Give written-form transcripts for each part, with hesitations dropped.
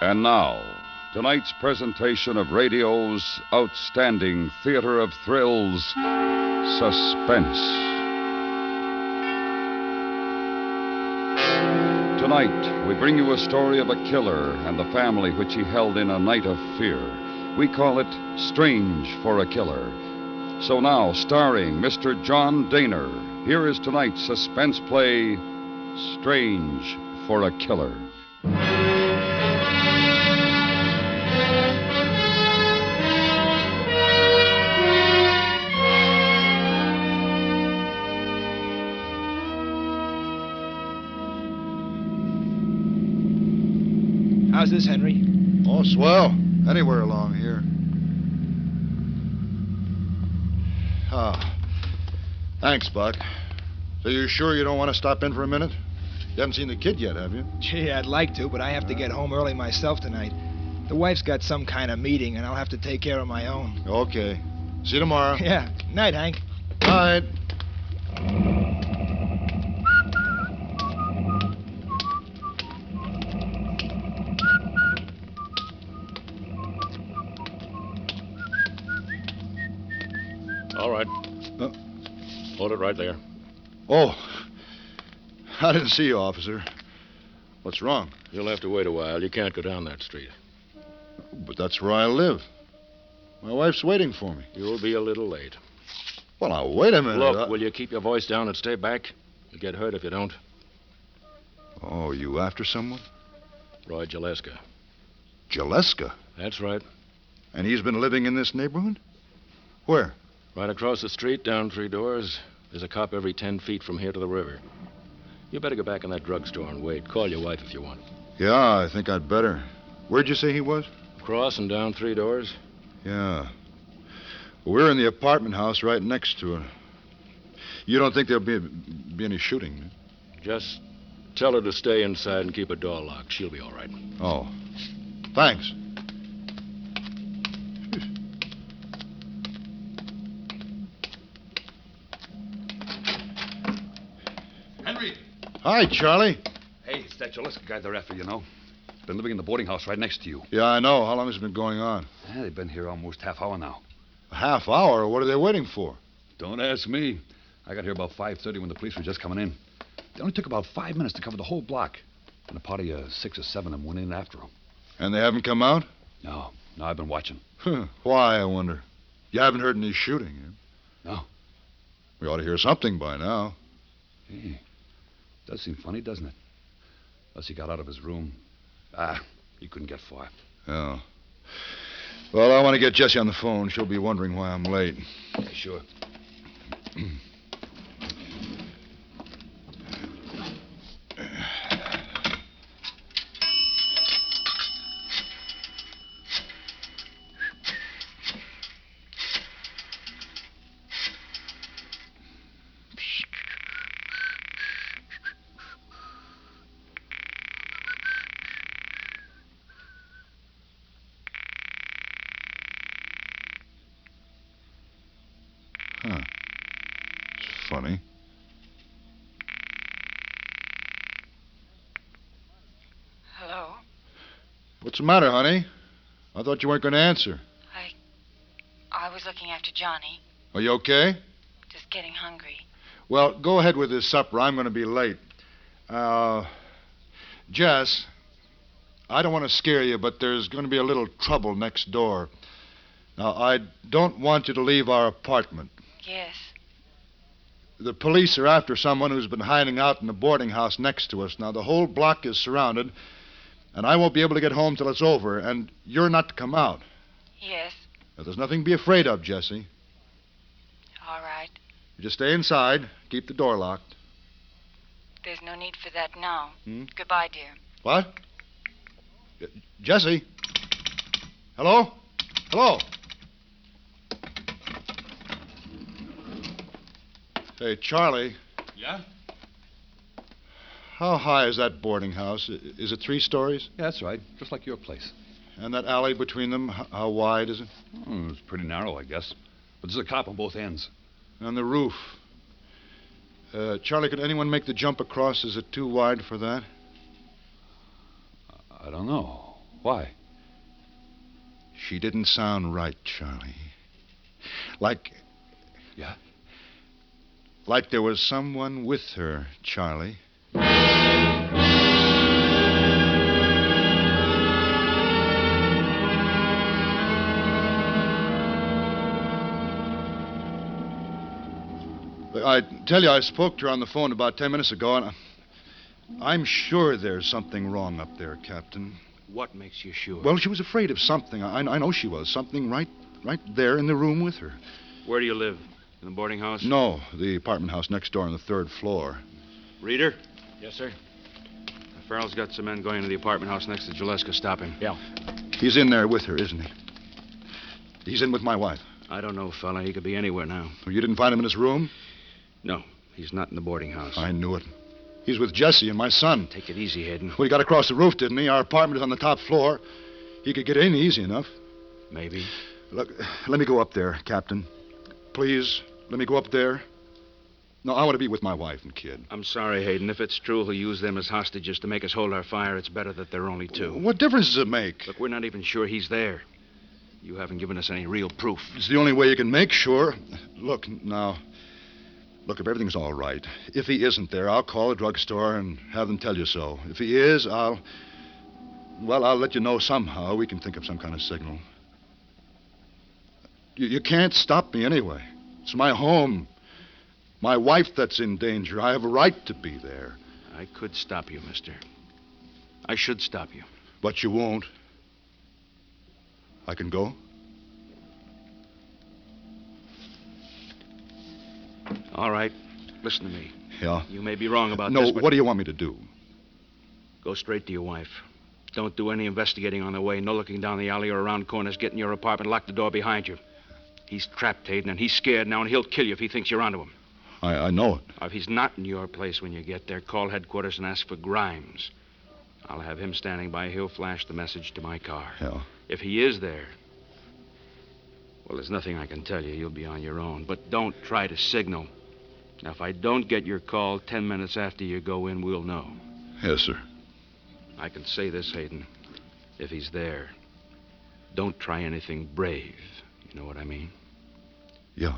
And now, tonight's presentation of radio's outstanding theater of thrills, Suspense. Tonight, we bring you a story of a killer and the family which he held in a night of fear. We call it Strange for a Killer. So now, starring Mr. John Dehner, here is tonight's suspense play, Strange for a Killer. How's this, Henry? Oh, swell. Anywhere along here. Ah. Thanks, Buck. So you're sure you don't want to stop in for a minute? You haven't seen the kid yet, have you? Gee, I'd like to, but I have to get home early myself tonight. The wife's got some kind of meeting, and I'll have to take care of my own. Okay. See you tomorrow. Yeah. Night, Hank. Night. All right. Hold it right there. Oh. I didn't see you, officer. What's wrong? You'll have to wait a while. You can't go down that street. But that's where I live. My wife's waiting for me. You'll be a little late. Well, now, wait a minute. Look, will you keep your voice down and stay back? You'll get hurt if you don't. Oh, you after someone? Roy Jaleska. Jaleska? That's right. And he's been living in this neighborhood? Where? Right across the street, down 3 doors. There's a cop every 10 feet from here to the river. You better go back in that drugstore and wait. Call your wife if you want. Yeah, I think I'd better. Where'd you say he was? Across and down 3 doors. Yeah. Well, we're in the apartment house right next to it. You don't think there'll be any shooting? Just tell her to stay inside and keep her door locked. She'll be all right. Oh. Thanks. Henry! Hi, Charlie. Hey, it's that Jaleska guy they're after, you know. Been living in the boarding house right next to you. Yeah, I know. How long has it been going on? They've been here almost half hour now. A half hour? What are they waiting for? Don't ask me. I got here about 5:30 when the police were just coming in. It only took about 5 minutes to cover the whole block. And a party of 6 or 7 of them went in after them. And they haven't come out? No, I've been watching. Why, I wonder? You haven't heard any shooting, eh? No. We ought to hear something by now. Hey, does seem funny, doesn't it? Unless he got out of his room. He couldn't get far. Oh. Well, I want to get Jessie on the phone. She'll be wondering why I'm late. Yeah, sure. Huh. It's funny. Hello? What's the matter, honey? I thought you weren't going to answer. I was looking after Johnny. Are you okay? Just getting hungry. Well, go ahead with this supper. I'm going to be late. Jess, I don't want to scare you, but there's going to be a little trouble next door. Now, I don't want you to leave our apartment. Yes. The police are after someone who's been hiding out in the boarding house next to us. Now, the whole block is surrounded, and I won't be able to get home till it's over, and you're not to come out. Yes. Now, there's nothing to be afraid of, Jessie. All right. You just stay inside. Keep the door locked. There's no need for that now. Goodbye, dear. What? Jessie? Hello? Hello? Hey, Charlie. Yeah? How high is that boarding house? Is it 3 stories? Yeah, that's right. Just like your place. And that alley between them, how wide is it? It's pretty narrow, I guess. But there's a cop on both ends. And the roof. Charlie, could anyone make the jump across? Is it too wide for that? I don't know. Why? She didn't sound right, Charlie. Like... Yeah? Like there was someone with her, Charlie. I tell you, I spoke to her on the phone about 10 minutes ago, and I'm sure there's something wrong up there, Captain. What makes you sure? Well, she was afraid of something. I know she was. Something right there in the room with her. Where do you live? In the boarding house? No, the apartment house next door on the 3rd floor. Reader? Yes, sir. Farrell's got some men going to the apartment house next to Gillespie. Stop him. Yeah. He's in there with her, isn't he? He's in with my wife. I don't know, fella. He could be anywhere now. Oh, you didn't find him in his room? No, he's not in the boarding house. I knew it. He's with Jesse and my son. Take it easy, Hayden. Well, he got across the roof, didn't he? Our apartment is on the top floor. He could get in easy enough. Maybe. Look, let me go up there, Captain. Please, let me go up there. No, I want to be with my wife and kid. I'm sorry, Hayden. If it's true he'll use them as hostages to make us hold our fire, it's better that there are only two. What difference does it make? Look, we're not even sure he's there. You haven't given us any real proof. It's the only way you can make sure. Look, if everything's all right, if he isn't there, I'll call the drugstore and have them tell you so. If he is, I'll let you know somehow. We can think of some kind of signal. You can't stop me anyway. It's my home. My wife that's in danger. I have a right to be there. I could stop you, mister. I should stop you. But you won't. I can go? All right. Listen to me. Yeah? You may be wrong about no, this, but... what do you want me to do? Go straight to your wife. Don't do any investigating on the way. No looking down the alley or around corners. Get in your apartment. Lock the door behind you. He's trapped, Hayden, and he's scared now, and he'll kill you if he thinks you're onto him. I know it. If he's not in your place when you get there, call headquarters and ask for Grimes. I'll have him standing by. He'll flash the message to my car. Yeah. If he is there, well, there's nothing I can tell you. You'll be on your own. But don't try to signal. Now, if I don't get your call 10 minutes after you go in, we'll know. Yes, sir. I can say this, Hayden. If he's there, don't try anything brave. You know what I mean? Yeah.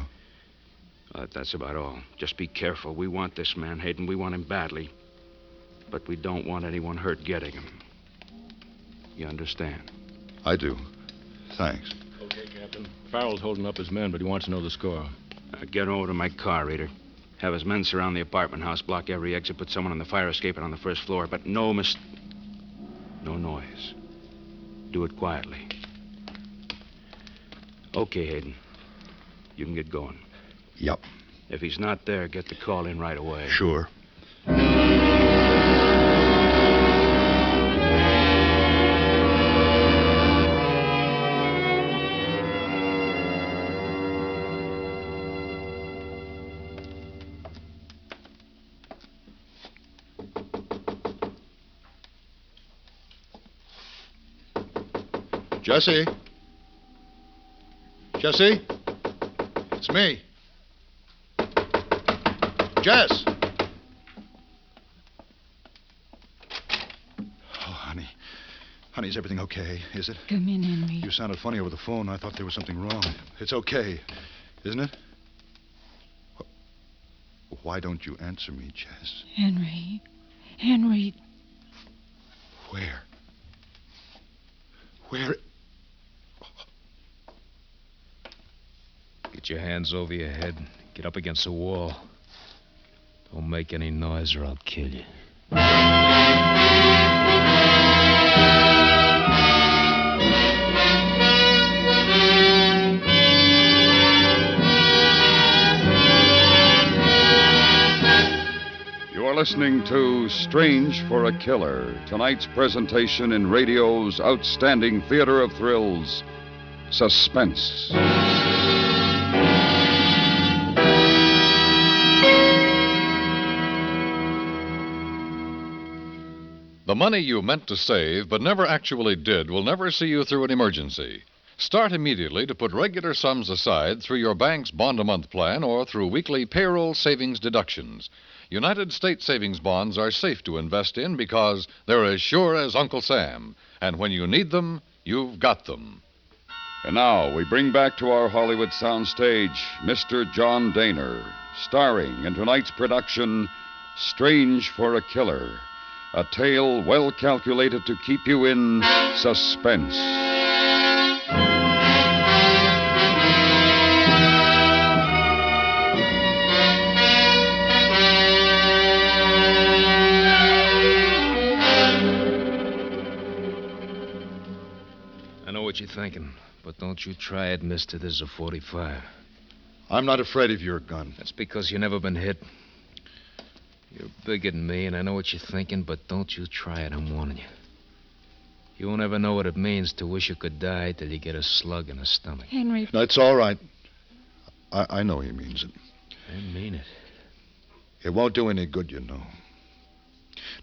That's about all. Just be careful. We want this man, Hayden. We want him badly. But we don't want anyone hurt getting him. You understand? I do. Thanks. Okay, Captain. Farrell's holding up his men, but he wants to know the score. Get over to my car, Reader. Have his men surround the apartment house, block every exit, put someone on the fire escape and on the 1st floor. But no noise. Do it quietly. Okay, Hayden. You can get going. Yep. If he's not there, get the call in right away. Sure. Jesse? Jesse? It's me. Jess! Oh, honey. Honey, is everything okay? Is it? Come in, Henry. You sounded funny over the phone. I thought there was something wrong. It's okay, isn't it? Why don't you answer me, Jess? Henry. Where? Where? Get your hands over your head. Get up against the wall. Don't make any noise or I'll kill you. You are listening to Strange for a Killer, tonight's presentation in radio's outstanding theater of thrills, Suspense. The money you meant to save but never actually did will never see you through an emergency. Start immediately to put regular sums aside through your bank's bond-a-month plan or through weekly payroll savings deductions. United States savings bonds are safe to invest in because they're as sure as Uncle Sam. And when you need them, you've got them. And now we bring back to our Hollywood soundstage Mr. John Dehner, starring in tonight's production, Strange for a Killer, a tale well calculated to keep you in suspense. I know what you're thinking, but don't you try it, mister. This is a 45. I'm not afraid of your gun. That's because you've never been hit. You're bigger than me, and I know what you're thinking, but don't you try it, I'm warning you. You won't ever know what it means to wish you could die till you get a slug in the stomach. Henry. No, it's all right. I know he means it. I mean it. It won't do any good, you know.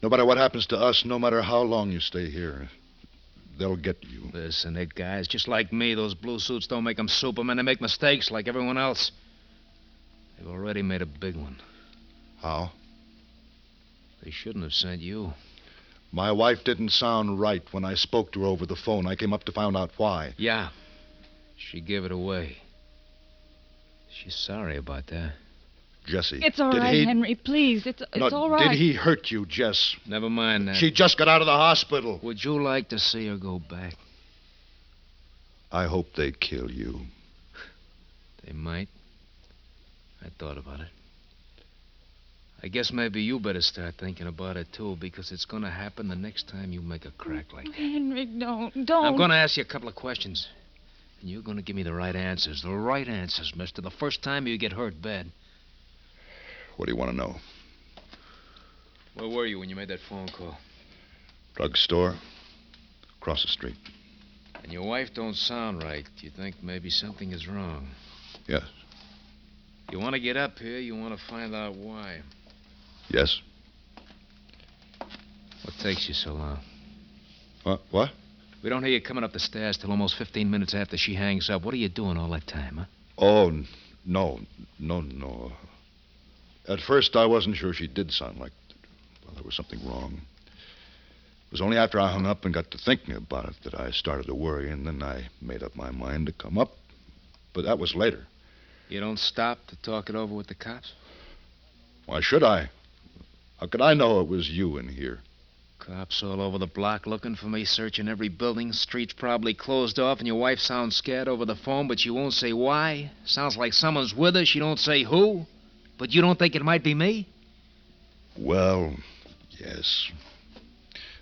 No matter what happens to us, no matter how long you stay here, they'll get you. Listen, they're guys just like me. Those blue suits don't make them Supermen. They make mistakes like everyone else. They've already made a big one. How? They shouldn't have sent you. My wife didn't sound right when I spoke to her over the phone. I came up to find out why. Yeah. She gave it away. She's sorry about that. Jesse. It's all right, Henry. Please. It's all right. Did he hurt you, Jess? Never mind that. She just got out of the hospital. Would you like to see her go back? I hope they kill you. They might. I thought about it. I guess maybe you better start thinking about it, too, because it's going to happen the next time you make a crack like that. Henry, don't. I'm going to ask you a couple of questions, and you're going to give me the right answers. The right answers, mister. The first time you get hurt bad. What do you want to know? Where were you when you made that phone call? Drugstore. Across the street. And your wife don't sound right. You think maybe something is wrong. Yes. You want to get up here, you want to find out why. Yes. What takes you so long? What? We don't hear you coming up the stairs till almost 15 minutes after she hangs up. What are you doing all that time, huh? Oh, no. At first, I wasn't sure she did sound like... Well, there was something wrong. It was only after I hung up and got to thinking about it that I started to worry, and then I made up my mind to come up. But that was later. You don't stop to talk it over with the cops? Why should I? How could I know it was you in here? Cops all over the block looking for me, searching every building. Street's probably closed off, and your wife sounds scared over the phone, but she won't say why. Sounds like someone's with her. She don't say who. But you don't think it might be me? Well, yes.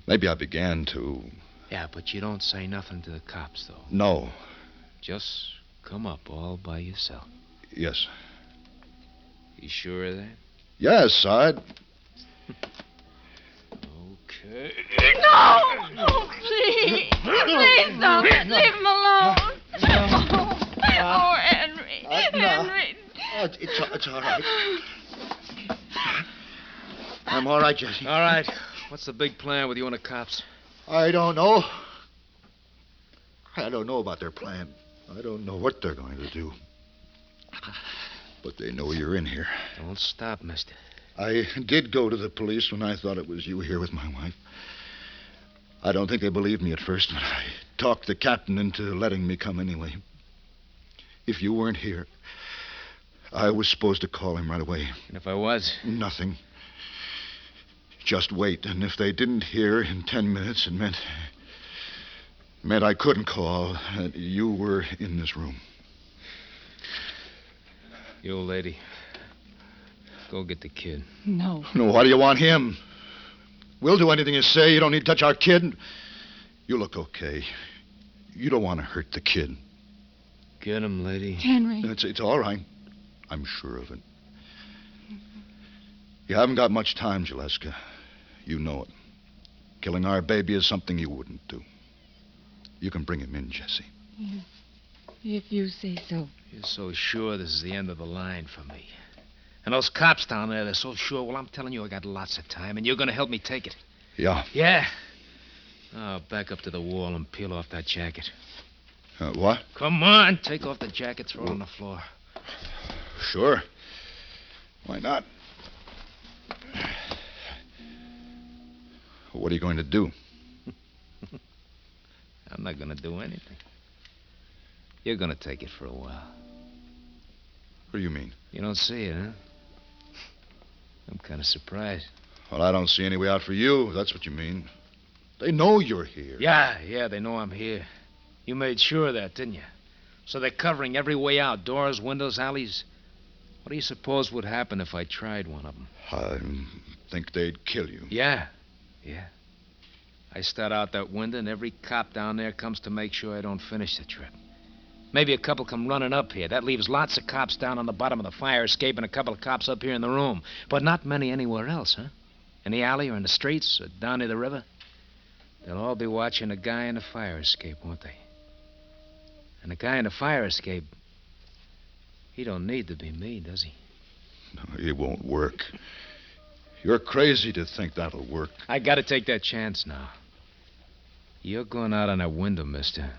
Maybe I began to. Yeah, but you don't say nothing to the cops, though. No. Just come up all by yourself. Yes. You sure of that? Yes, I'd... Okay. No! Oh, please. Please don't. Leave him alone. Oh, Henry. Henry. Oh, it's all right. I'm all right, Jesse. All right. What's the big plan with you and the cops? I don't know. I don't know about their plan. I don't know what they're going to do. But they know you're in here. Don't stop, mister. I did go to the police when I thought it was you here with my wife. I don't think they believed me at first, but I talked the captain into letting me come anyway. If you weren't here, I was supposed to call him right away. And if I was? Nothing. Just wait, and if they didn't hear in 10 minutes, it meant I couldn't call. You were in this room. You old lady, go get the kid. No. No, why do you want him? We'll do anything you say. You don't need to touch our kid. You look okay. You don't want to hurt the kid. Get him, lady. Henry. It's all right. I'm sure of it. You haven't got much time, Gillespie. You know it. Killing our baby is something you wouldn't do. You can bring him in, Jesse. Yeah. If you say so. You're so sure this is the end of the line for me. And those cops down there, they're so sure. Well, I'm telling you, I got lots of time, and you're going to help me take it. Yeah. Yeah. Now, back up to the wall and peel off that jacket. What? Come on, take off the jacket, throw it on the floor. Sure. Why not? What are you going to do? I'm not going to do anything. You're going to take it for a while. What do you mean? You don't see it, huh? I'm kind of surprised. Well, I don't see any way out for you. That's what you mean. They know you're here. Yeah, they know I'm here. You made sure of that, didn't you? So they're covering every way out. Doors, windows, alleys. What do you suppose would happen if I tried one of them? I think they'd kill you. Yeah. I start out that window, and every cop down there comes to make sure I don't finish the trip. Maybe a couple come running up here. That leaves lots of cops down on the bottom of the fire escape and a couple of cops up here in the room. But not many anywhere else, huh? In the alley or in the streets or down near the river. They'll all be watching a guy in the fire escape, won't they? And the guy in the fire escape, he don't need to be me, does he? No, it won't work. You're crazy to think that'll work. I gotta take that chance now. You're going out on that window, mister.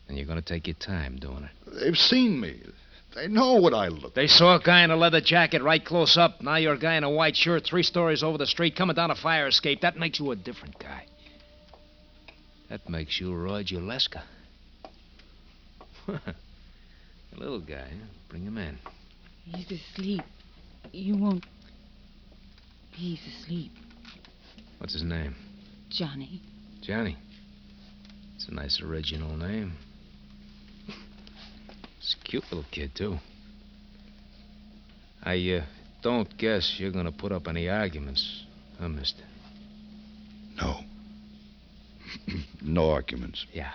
And you're gonna take your time doing it. They've seen me. They know what I look They saw a guy in a leather jacket right close up. Now you're a guy in a white shirt 3 stories over the street coming down a fire escape. That makes you a different guy. That makes you Roy Juleska. A little guy, huh? Bring him in. He's asleep. You won't... He's asleep. What's his name? Johnny. Johnny. It's a nice original name. It's a cute little kid, too. I don't guess you're going to put up any arguments, huh, mister? No. No arguments. Yeah.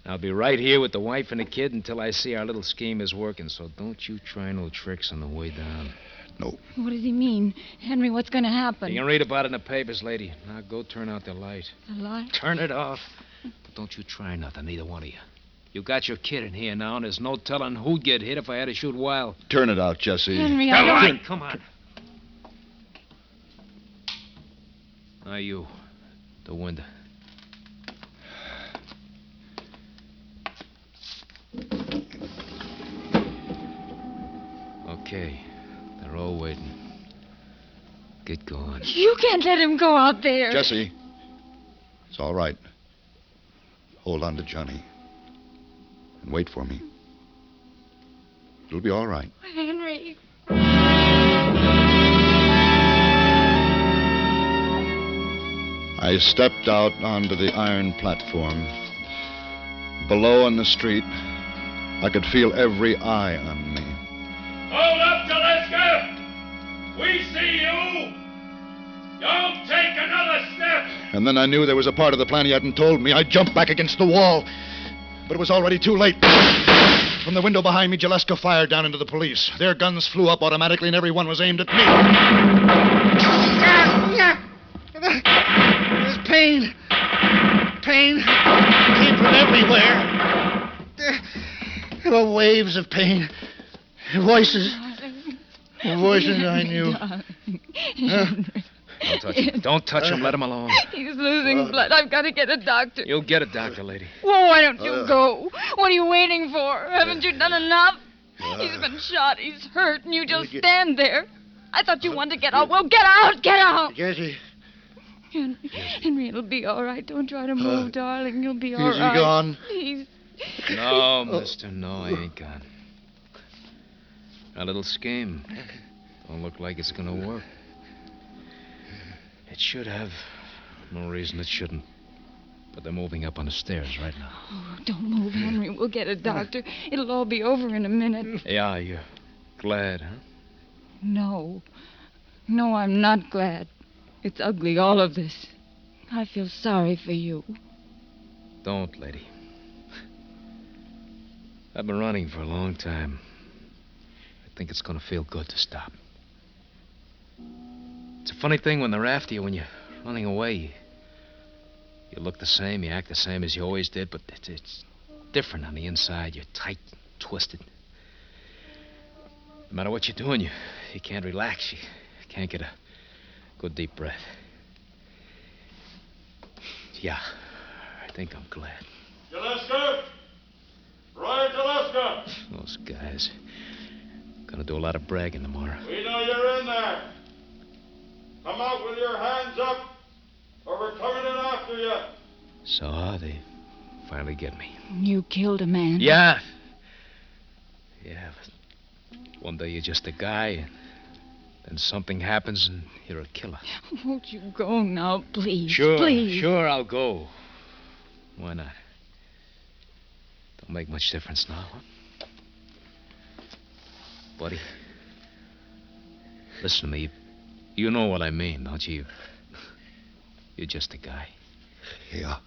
I'll be right here with the wife and the kid until I see our little scheme is working, so don't you try no tricks on the way down. No. What does he mean? Henry, what's going to happen? You can read about it in the papers, lady. Now go turn out the light. The light? Turn it off. But don't you try nothing, neither one of you. You got your kid in here now, and there's no telling who'd get hit if I had to shoot wild. Turn it out, Jesse. Henry, I don't... Come on. Now you, the window. Okay. They're all waiting. Get going. You can't let him go out there. Jesse. It's all right. Hold on to Johnny. And wait for me. It'll be all right. Henry. I stepped out onto the iron platform. Below in the street, I could feel every eye on me. Hold up, Jaleska! We see you! Don't take another step! And then I knew there was a part of the plan he hadn't told me. I jumped back against the wall. But it was already too late. From the window behind me, Jaleska fired down into the police. Their guns flew up automatically, and every one was aimed at me. There's pain. Pain came from everywhere. There were waves of pain. Voices. Voices I knew. Don't touch him. Don't touch him. Let him alone. He's losing blood. I've got to get a doctor. You'll get a doctor, lady. Well, why don't you go? What are you waiting for? Haven't you done enough? He's been shot. He's hurt, and you just stand there. I thought you wanted to get out. Well, get out. Get out. Jesse. Henry, it'll be all right. Don't try to move, darling. You'll be all right. Is he gone? Please. No, mister. No, I ain't gone. Our little scheme don't look like it's going to work. It should have. No reason it shouldn't. But they're moving up on the stairs right now. Oh, don't move, Henry. We'll get a doctor. It'll all be over in a minute. Yeah, you're glad, huh? No. No, I'm not glad. It's ugly, all of this. I feel sorry for you. Don't, lady. I've been running for a long time. I think it's going to feel good to stop. It's a funny thing when they're after you, when you're running away. You look the same, you act the same as you always did, but it's different on the inside. You're tight, twisted. No matter what you're doing, you can't relax. You can't get a good deep breath. Yeah, I think I'm glad. Jaleska! Those guys. Gonna do a lot of bragging tomorrow. We know you're in there. Come out with your hands up, or we're coming in after you. So they finally get me. You killed a man. Yeah. Yeah, but one day you're just a guy, and then something happens and you're a killer. Won't you go now, please? Sure, please. sure, I'll go. Why not? Don't make much difference now, huh? Buddy, listen to me. You know what I mean, don't you? You're just a guy. Yeah.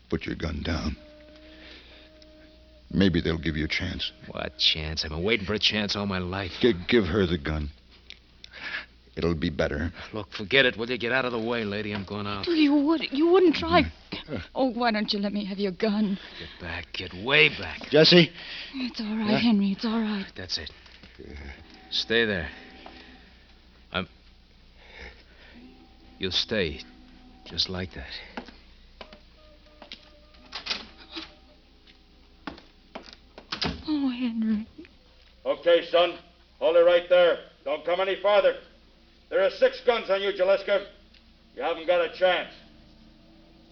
Put your gun down. Maybe they'll give you a chance. What chance? I've been waiting for a chance all my life. Give her the gun. It'll be better. Look, forget it, will you? Get out of the way, lady. I'm going out. You wouldn't try. Oh, why don't you let me have your gun? Get back. Get way back. Jesse? It's all right, Henry. It's all right. That's it. Stay there. You'll stay. Just like that. Oh, Henry. Okay, son. Hold it right there. Don't come any farther. There are 6 guns on you, Jaliska. You haven't got a chance.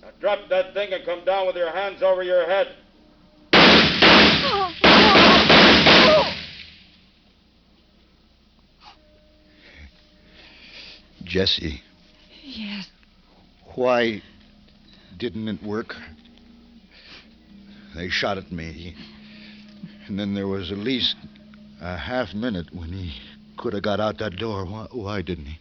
Now drop that thing and come down with your hands over your head. Jesse. Yes. Why didn't it work? They shot at me. And then there was at least a half minute when he could have got out that door. Why didn't he?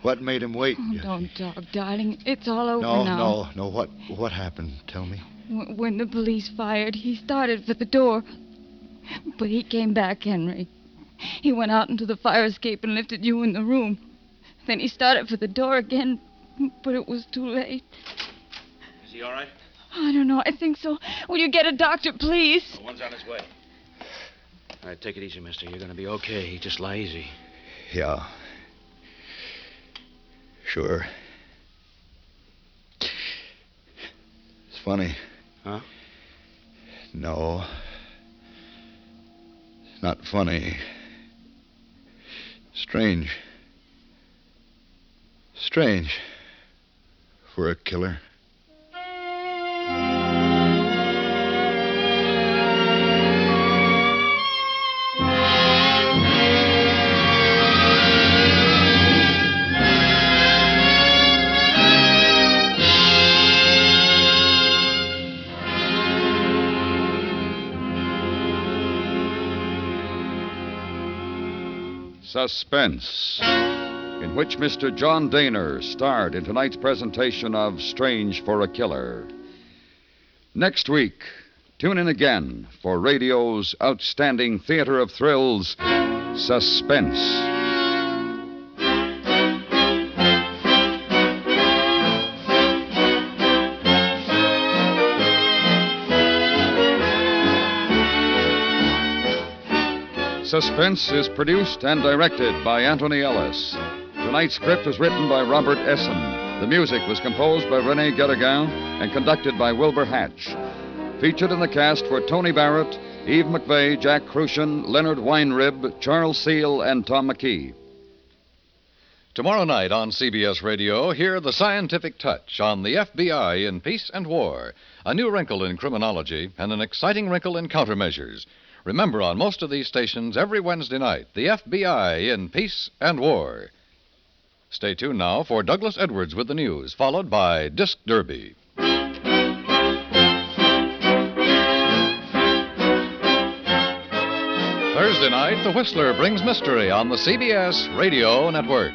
What made him wait? Oh, don't talk, darling. It's all over now. No. What happened? Tell me. When the police fired, he started for the door. But he came back, Henry. He went out into the fire escape and lifted you in the room. Then he started for the door again, but it was too late. Is he all right? I don't know. I think so. Will you get a doctor, please? The one's on his way. All right, take it easy, mister. You're going to be okay. Just lie easy. Yeah. Sure. It's funny. Huh? No. It's not funny. Strange. Strange. For a killer. Suspense, in which Mr. John Dehner starred in tonight's presentation of Strange for a Killer. Next week, tune in again for radio's outstanding theater of thrills, Suspense. Suspense is produced and directed by Anthony Ellis. Tonight's script was written by Robert Essen. The music was composed by René Guéraguin and conducted by Wilbur Hatch. Featured in the cast were Tony Barrett, Eve McVeigh, Jack Crucian, Leonard Weinrib, Charles Seal, and Tom McKee. Tomorrow night on CBS Radio, hear The Scientific Touch on the FBI in Peace and War, a new wrinkle in criminology and an exciting wrinkle in countermeasures. Remember, on most of these stations, every Wednesday night, the FBI in Peace and War. Stay tuned now for Douglas Edwards with the news, followed by Disc Derby. Thursday night, The Whistler brings mystery on the CBS Radio Network.